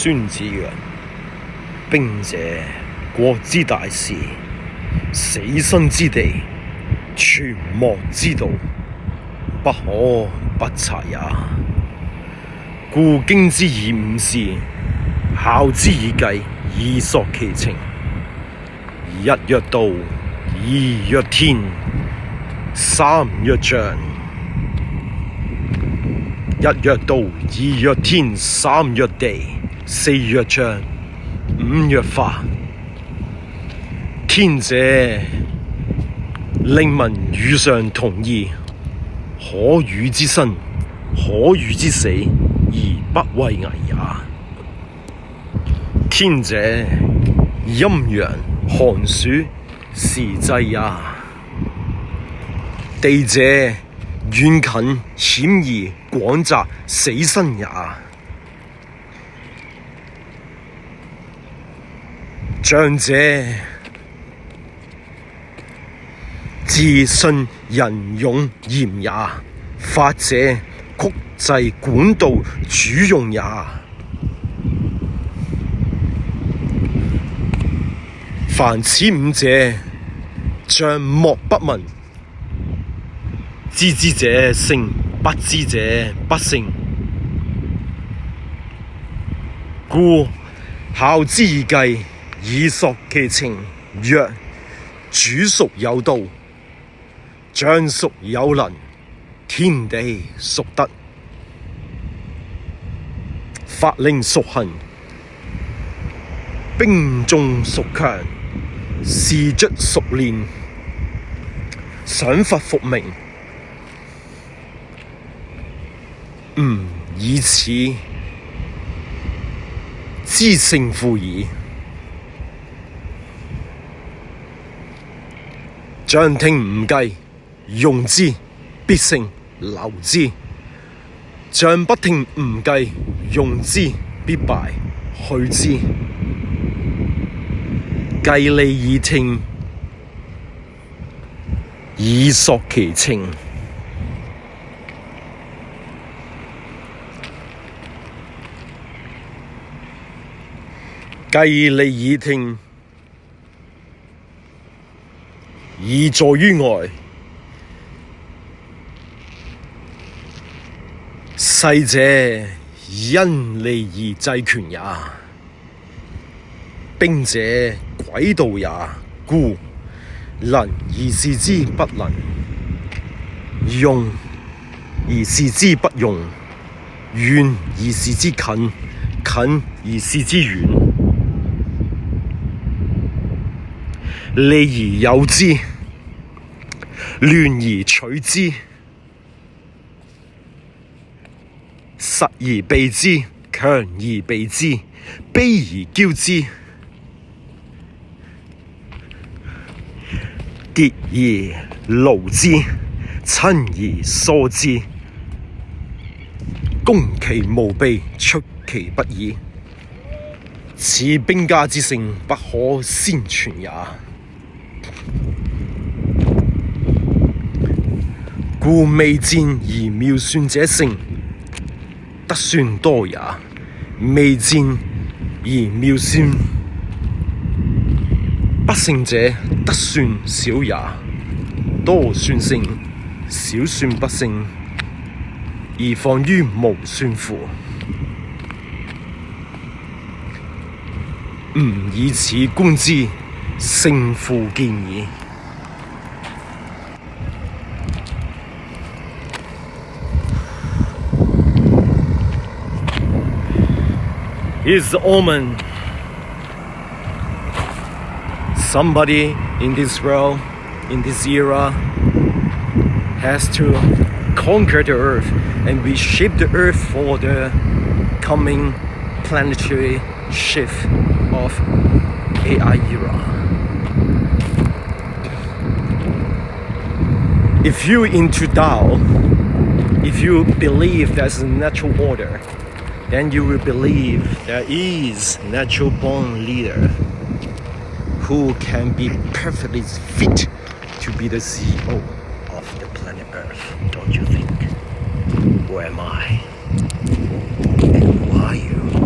孫子曰：兵者，國之大事，死生之地，存亡之道，不可不察也。故經之以五事，孝之以繼，以索其情。一曰道，二曰天，三曰象。一曰道，二曰天，三曰地，四曰象，五曰法。天者，令民與上同義，可與之生，可與之死，而不為危也。天者，陰陽寒暑時制也。地者，遠近險易廣窄死生也。象者，自信仁勇嚴也。法者，曲制管道主用也。凡此五者，象莫不聞。知之者勝，不知者不勝。故孝之以繼，以索其情。曰：主孰有道，將孰有能，天地孰得，法令孰行，兵眾孰強，士卒孰練，賞罰孰明。吾以此知勝負矣。將聽吾計，用之必勝，留之；將不聽吾計，用之必敗，去之。計利而聽，以索其情。計利以聽，義在於外。勢者，因利而制權也。兵者，詭道也。故能而示之不能，用而示之不用，遠而示之近，近而示之遠。利而有之，亂而取之，實而備之，強而備之，卑而驕之，跌而勞之，親而疏之。攻其無備，出其不意。此兵家之勝，不可先傳也。故未戰而妙算者勝，得算多也；未戰而妙算不勝者，得算少也。多算勝，少算不勝，而放於無算乎？吾以此觀之，勝負見矣。Is the omen. Somebody in this world, in this era, has to conquer the earth and reshape the earth for the coming planetary shift of AI era. If you're into Tao, if you believe there's a natural order, then you will believe there is natural born leader who can be perfectly fit to be the CEO of the planet Earth, don't you think? Who am I? And who are you?